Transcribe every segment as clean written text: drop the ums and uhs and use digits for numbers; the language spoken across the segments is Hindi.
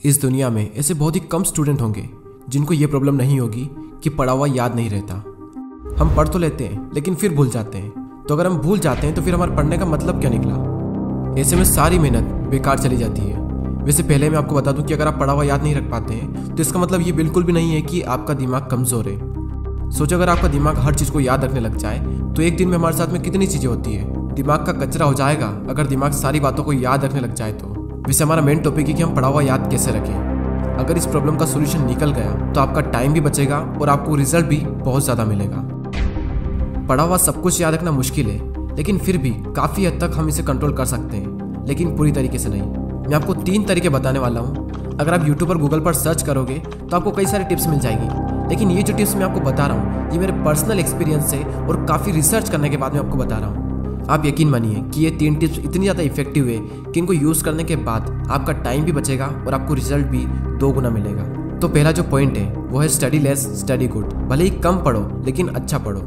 इस दुनिया में ऐसे बहुत ही कम स्टूडेंट होंगे जिनको ये प्रॉब्लम नहीं होगी कि पढ़ा हुआ याद नहीं रहता। हम पढ़ तो लेते हैं लेकिन फिर भूल जाते हैं। तो अगर हम भूल जाते हैं तो फिर हमारे पढ़ने का मतलब क्या निकला? ऐसे में सारी मेहनत बेकार चली जाती है। वैसे पहले मैं आपको बता दूं कि अगर आप पढ़ा हुआ याद नहीं रख पाते हैं तो इसका मतलब ये बिल्कुल भी नहीं है कि आपका दिमाग कमज़ोर है। सोचो अगर आपका दिमाग हर चीज़ को याद रखने लग जाए तो एक दिन में हमारे साथ में कितनी चीज़ें होती है। दिमाग का कचरा हो जाएगा अगर दिमाग सारी बातों को याद रखने लग जाए तो। वैसे हमारा मेन टॉपिक है कि हम पढ़ा हुआ याद कैसे रखें। अगर इस प्रॉब्लम का सोल्यूशन निकल गया तो आपका टाइम भी बचेगा और आपको रिजल्ट भी बहुत ज़्यादा मिलेगा। पढ़ा हुआ सब कुछ याद रखना मुश्किल है, लेकिन फिर भी काफ़ी हद तक हम इसे कंट्रोल कर सकते हैं, लेकिन पूरी तरीके से नहीं। मैं आपको 3 तरीके बताने वाला हूँ। अगर आप यूट्यूब पर गूगल पर सर्च करोगे तो आपको कई सारी टिप्स मिल जाएगी, लेकिन ये जो टिप्स मैं आपको बता रहा हूँ ये मेरे पर्सनल एक्सपीरियंस से और काफ़ी रिसर्च करने के बाद मैं आपको बता रहा हूँ। आप यकीन मानिए कि ये 3 टिप्स इतनी ज़्यादा इफेक्टिव है कि इनको यूज़ करने के बाद आपका टाइम भी बचेगा और आपको रिजल्ट भी 2 गुना मिलेगा। तो पहला जो पॉइंट है वो है स्टडी लेस स्टडी गुड। भले ही कम पढ़ो लेकिन अच्छा पढ़ो।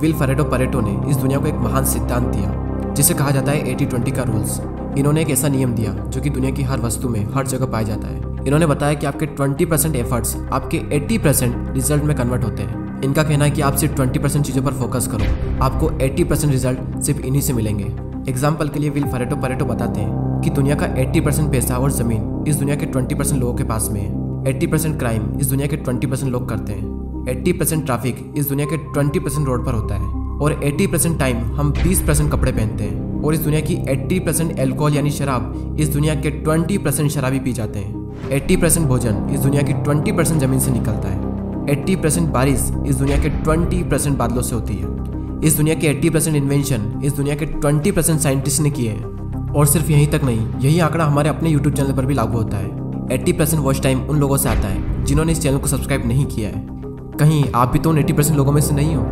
विल परेटो ने इस दुनिया को एक महान सिद्धांत दिया जिसे कहा जाता है 80-20 का रूल्स। इन्होंने एक ऐसा नियम दिया जो कि दुनिया की हर वस्तु में हर जगह पाया जाता है। इन्होंने बताया कि आपके 20% एफर्ट्स आपके 80% रिजल्ट में कन्वर्ट होते हैं। इनका कहना है कि आप सिर्फ 20% चीज़ों पर फोकस करो, आपको 80% रिजल्ट सिर्फ इन्हीं से मिलेंगे। एग्जाम्पल के लिए विल परेटो बताते हैं कि दुनिया का 80% पैसा और ज़मीन इस दुनिया के 20% लोगों के पास में है। 80% क्राइम इस दुनिया के 20% लोग करते हैं। 80% ट्रैफिक इस दुनिया के 20% रोड पर होता है। और 80% टाइम हम 20% कपड़े पहनते हैं। और इस दुनिया की 80% एल्कोहल यानी शराब इस दुनिया के 20% शराबी पी जाते हैं। 80% भोजन इस दुनिया की 20% जमीन से निकलता है। 80% बारिश इस दुनिया के 20% बादलों से होती है। इस दुनिया के 80% इन्वेंशन इस दुनिया के 20% साइंटिस्ट ने किए हैं। और सिर्फ यहीं तक नहीं, यही आंकड़ा हमारे अपने यूट्यूब चैनल पर भी लागू होता है। 80% वॉच टाइम उन लोगों से आता है जिन्होंने इस चैनल को सब्सक्राइब नहीं किया है। कहीं आप भी तो उन 80% लोगों में से नहीं हो।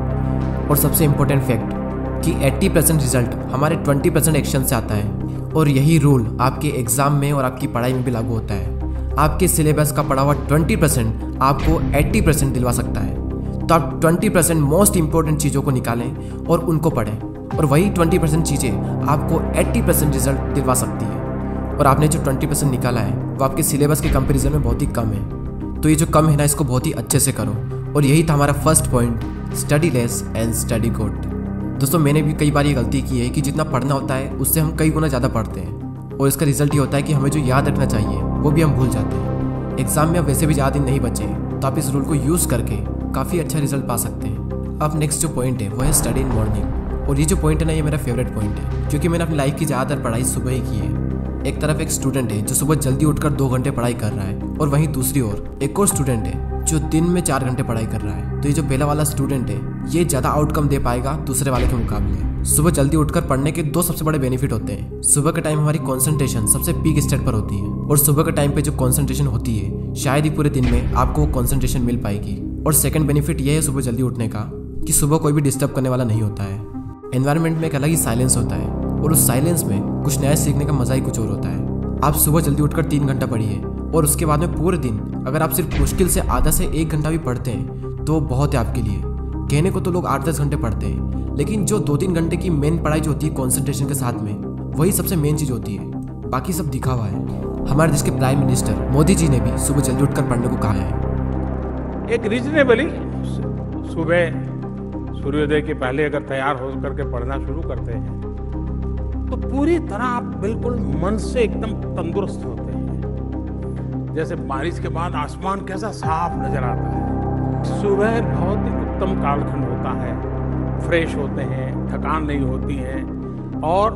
और सबसे इम्पोर्टेंट फैक्ट कि 80% रिजल्ट हमारे 20% एक्शन से आता है। और यही रूल आपके एग्जाम में और आपकी पढ़ाई में भी लागू होता है। आपके सिलेबस का पढ़ा हुआ 20% आपको 80% दिलवा सकता है। तो आप 20% मोस्ट इंपॉर्टेंट चीज़ों को निकालें और उनको पढ़ें, और वही 20% चीज़ें आपको 80% रिजल्ट दिलवा सकती है। और आपने जो 20% निकाला है वो आपके सिलेबस के कंपैरिजन में बहुत ही कम है। तो ये जो कम है ना, इसको बहुत ही अच्छे से करो। और यही था हमारा first point, study less and study good. दोस्तों, मैंने भी कई बार ये गलती की है कि जितना पढ़ना होता है उससे हम कई गुना ज़्यादा पढ़ते हैं, और इसका रिजल्ट ये होता है कि हमें जो याद रखना चाहिए वो भी हम भूल जाते हैं। एग्जाम में अब वैसे भी ज़्यादा दिन नहीं बचे, तो आप इस रूल को यूज़ करके काफ़ी अच्छा रिजल्ट पा सकते हैं। अब नेक्स्ट जो पॉइंट है वो है स्टडी इन मॉर्निंग। और ये जो पॉइंट है ना, ये मेरा फेवरेट पॉइंट है, क्योंकि मैंने अपनी लाइफ की ज़्यादातर पढ़ाई सुबह ही की है। एक तरफ एक स्टूडेंट है जो सुबह जल्दी उठकर 2 घंटे पढ़ाई कर रहा है, और वहीं दूसरी ओर एक और स्टूडेंट है जो दिन में 4 घंटे पढ़ाई कर रहा है। तो ये जो पहला वाला स्टूडेंट है ये ज़्यादा आउटकम दे पाएगा दूसरे वाले के मुकाबले। सुबह जल्दी उठकर पढ़ने के 2 सबसे बड़े बेनिफिट होते हैं। सुबह के टाइम हमारी कंसंट्रेशन सबसे पीक स्टेट पर होती है, और सुबह के टाइम पे जो कंसंट्रेशन होती है शायद ही पूरे दिन में आपको वो कंसंट्रेशन मिल पाएगी। और सेकंड बेनिफिट ये है सुबह जल्दी उठने का कि सुबह कोई भी डिस्टर्ब करने वाला नहीं होता है। एनवायरनमेंट में एक अलग ही साइलेंस होता है, और उस साइलेंस में कुछ नया सीखने का मजा ही कुछ और होता है। आप सुबह जल्दी उठकर 3 घंटा पढ़िए, और उसके बाद में पूरे दिन अगर आप सिर्फ मुश्किल से आधा से 1 घंटा भी पढ़ते हैं तो बहुत है आपके लिए। कहने को तो लोग 8-10 घंटे पढ़ते हैं, लेकिन जो 2-3 घंटे की मेन पढ़ाई जो होती है कॉन्सेंट्रेशन के साथ में, वही सबसे मेन चीज़ होती है। बाकी सब दिखावा है। हमारे देश के प्राइम मिनिस्टर मोदी जी ने भी सुबह जल्दी उठकर पढ़ने को कहा है। एक रीजनेबली सुबह सूर्योदय के पहले अगर तैयार हो करके पढ़ना शुरू करते हैं तो पूरी तरह आप बिल्कुल मन से एकदम तंदुरुस्त होते हैं। जैसे बारिश के बाद आसमान कैसा साफ नजर आता है। सुबह बहुत ही उत्तम कालखंड होता है, फ्रेश होते हैं, थकान नहीं होती है, और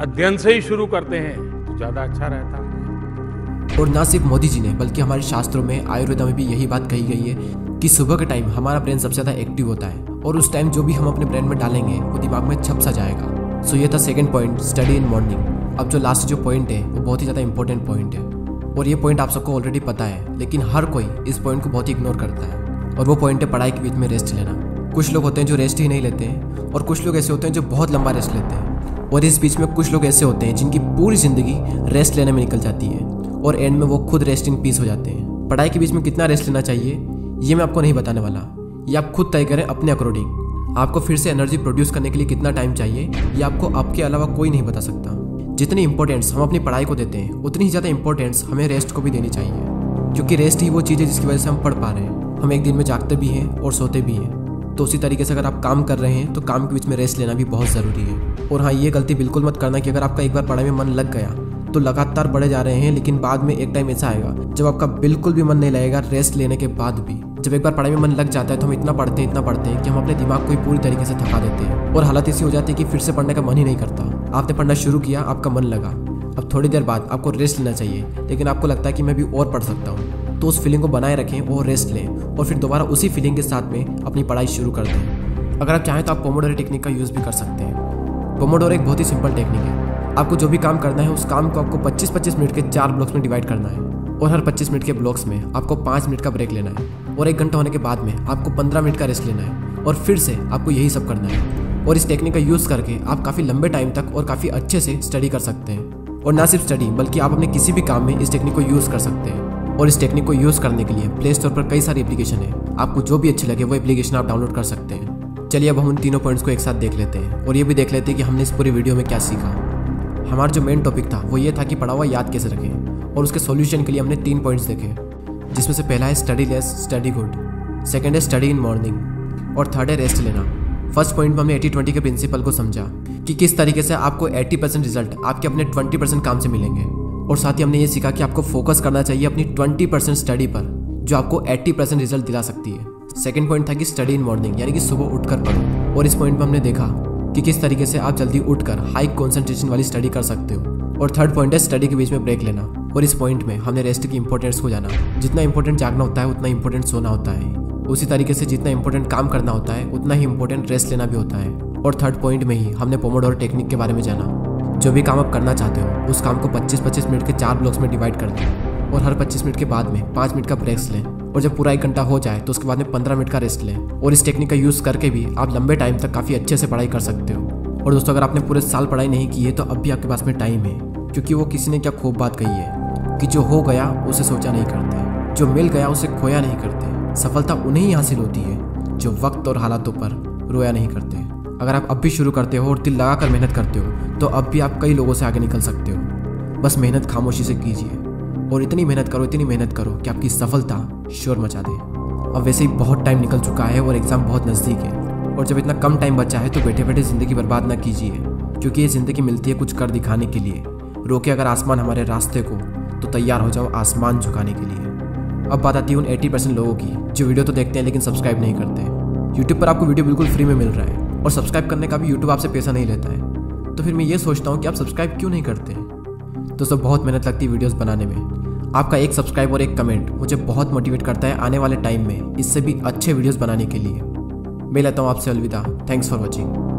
अध्ययन से ही शुरू करते हैं तो ज़्यादा अच्छा रहता है। और ना सिर्फ मोदी जी ने बल्कि हमारे शास्त्रों में, आयुर्वेद में भी यही बात कही गई है कि सुबह के टाइम हमारा ब्रेन सबसे ज़्यादा एक्टिव होता है, और उस टाइम जो भी हम अपने ब्रेन में डालेंगे वो दिमाग में छप सा जाएगा। सो ये था second point, study in morning. अब जो लास्ट जो पॉइंट है वो बहुत ही ज़्यादा इंपॉर्टेंट पॉइंट है, और ये पॉइंट आप सबको ऑलरेडी पता है, लेकिन हर कोई इस पॉइंट को बहुत ही इग्नोर करता है। और वो पॉइंट है पढ़ाई के बीच में रेस्ट लेना। कुछ लोग होते हैं जो रेस्ट ही नहीं लेते हैं, और कुछ लोग ऐसे होते हैं जो बहुत लंबा रेस्ट लेते हैं, और इस बीच में कुछ लोग ऐसे होते हैं जिनकी पूरी ज़िंदगी रेस्ट लेने में निकल जाती है, और एंड में वो खुद रेस्ट इन पीस हो जाते हैं। पढ़ाई के बीच में कितना रेस्ट लेना चाहिए ये मैं आपको नहीं बताने वाला, ये आप खुद तय करें अपने अकॉर्डिंग। आपको फिर से एनर्जी प्रोड्यूस करने के लिए कितना टाइम चाहिए ये आपको आपके अलावा कोई नहीं बता सकता। जितनी इंपॉर्टेंस हम अपनी पढ़ाई को देते हैं उतनी ही ज़्यादा इंपॉर्टेंस हमें रेस्ट को भी देनी चाहिए, क्योंकि रेस्ट ही वो चीज़ है जिसकी वजह से हम पढ़ पा रहे हैं। हम एक दिन में जागते भी हैं और सोते भी हैं। तो उसी तरीके से अगर आप काम कर रहे हैं तो काम के बीच में रेस्ट लेना भी बहुत ज़रूरी है। और हाँ, ये गलती बिल्कुल मत करना कि अगर आपका एक बार पढ़ाई में मन लग गया तो लगातार बढ़े जा रहे हैं, लेकिन बाद में एक टाइम ऐसा आएगा जब आपका बिल्कुल भी मन नहीं लगेगा रेस्ट लेने के बाद भी। जब एक बार पढ़ाई में मन लग जाता है तो हम इतना पढ़ते हैं कि हम अपने दिमाग को ही पूरी तरीके से थका देते हैं और हालत ऐसी हो जाती है कि फिर से पढ़ने का मन ही नहीं करता। आपने पढ़ना शुरू किया, आपका मन लगा, अब थोड़ी देर बाद आपको रेस्ट लेना चाहिए, लेकिन आपको लगता है कि मैं भी और पढ़ सकता हूँ, तो उस फीलिंग को बनाए रखें और रेस्ट लें और फिर दोबारा उसी फीलिंग के साथ में अपनी पढ़ाई शुरू कर दें। अगर आप चाहें तो आप पोमोडोरो टेक्निक का यूज़ भी कर सकते हैं। पोमोडोरो एक बहुत ही सिंपल टेक्निक है। आपको जो भी काम करना है उस काम को आपको 25-25 मिनट के 4 ब्लॉक्स में डिवाइड करना है और हर 25 मिनट के ब्लॉक्स में आपको 5 मिनट का ब्रेक लेना है और 1 घंटा होने के बाद में आपको 15 मिनट का रेस्ट लेना है और फिर से आपको यही सब करना है। और इस टेक्निक का यूज़ करके आप काफ़ी लंबे टाइम तक और काफ़ी अच्छे से स्टडी कर सकते हैं। और ना सिर्फ स्टडी बल्कि आप अपने किसी भी काम में इस टेक्निक को यूज़ कर सकते हैं। और इस टेक्निक को यूज़ करने के लिए प्ले स्टोर पर कई सारी एप्लीकेशन है, आपको जो भी अच्छी लगे वो एप्लीकेशन आप डाउनलोड कर सकते हैं। चलिए अब हम उन तीनों पॉइंट्स को एक साथ देख लेते हैं और ये भी देख लेते हैं कि हमने इस पूरी वीडियो में क्या सीखा। हमारा जो मेन टॉपिक था वो ये था कि पढ़ा हुआ याद कैसे रखें, और उसके सॉल्यूशन के लिए हमने 3 पॉइंट्स देखे, जिसमें से पहला है study less study good, second है स्टडी इन मॉर्निंग और थर्ड है रेस्ट लेना। फर्स्ट पॉइंट में हमने 80-20 के प्रिंसिपल को समझा कि किस तरीके से आपको 80% रिजल्ट आपके अपने 20% काम से मिलेंगे, और साथ ही हमने ये सीखा कि आपको फोकस करना चाहिए अपनी 20% स्टडी पर जो आपको 80% रिजल्ट दिला सकती है। सेकंड पॉइंट था कि स्टडी इन मॉर्निंग, यानी कि सुबह उठकर पढ़ो, और इस पॉइंट में हमने देखा कि किस तरीके से आप जल्दी उठकर हाई कंसंट्रेशन वाली स्टडी कर सकते हो। और थर्ड पॉइंट है स्टडी के बीच में ब्रेक लेना, और इस पॉइंट में हमने रेस्ट की इंपॉर्टेंस को जाना। जितना इंपॉर्टेंट जागना होता है उतना इंपॉर्टेंट सोना होता है, उसी तरीके से जितना इंपॉर्टेंट काम करना होता है उतना ही इंपॉर्टेंट रेस्ट लेना भी होता है। और थर्ड पॉइंट में ही हमने पोमोडोरो टेक्निक के बारे में जाना। जो भी काम आप करना चाहते हो उस काम को 25-25 मिनट के 4 ब्लॉक्स में डिवाइड कर दें और हर 25 मिनट के बाद में 5 मिनट का ब्रेक्स लें, और जब पूरा 1 घंटा हो जाए तो उसके बाद में 15 मिनट का रेस्ट लें। और इस टेक्निक का यूज़ करके भी आप लंबे टाइम तक काफ़ी अच्छे से पढ़ाई कर सकते हो। और दोस्तों, अगर आपने पूरे साल पढ़ाई नहीं की है तो अब भी आपके पास में टाइम है, क्योंकि वो किसी ने क्या खूब बात कही है कि जो हो गया उसे सोचा नहीं करते, जो मिल गया उसे खोया नहीं करते। सफलता उन्हें ही हासिल होती है जो वक्त और हालातों पर रोया नहीं करते। अगर आप अब भी शुरू करते हो और दिल लगा कर मेहनत करते हो तो अब भी आप कई लोगों से आगे निकल सकते हो। बस मेहनत खामोशी से कीजिए और इतनी मेहनत करो कि आपकी सफलता शोर मचा दे। अब वैसे ही बहुत टाइम निकल चुका है और एग्ज़ाम बहुत नज़दीक है, और जब इतना कम टाइम बचा है तो बैठे बैठे ज़िंदगी बर्बाद ना कीजिए, क्योंकि ये ज़िंदगी मिलती है कुछ कर दिखाने के लिए। रोके अगर आसमान हमारे रास्ते को तो तैयार हो जाओ आसमान झुकाने के लिए। अब बात आती है उन 80% लोगों की जो वीडियो तो देखते हैं लेकिन सब्सक्राइब नहीं करते। यूट्यूब पर आपको वीडियो बिल्कुल फ्री में मिल रहा है और सब्सक्राइब करने का भी यूट्यूब आपसे पैसा नहीं लेता है, तो फिर मैं ये सोचता हूँ कि आप सब्सक्राइब क्यों नहीं करते। दोस्तों, बहुत मेहनत लगती है वीडियोस बनाने में। आपका एक सब्सक्राइब और एक कमेंट मुझे बहुत मोटिवेट करता है आने वाले टाइम में इससे भी अच्छे वीडियोस बनाने के लिए। मैं लेता हूँ आपसे अलविदा। Thanks for watching.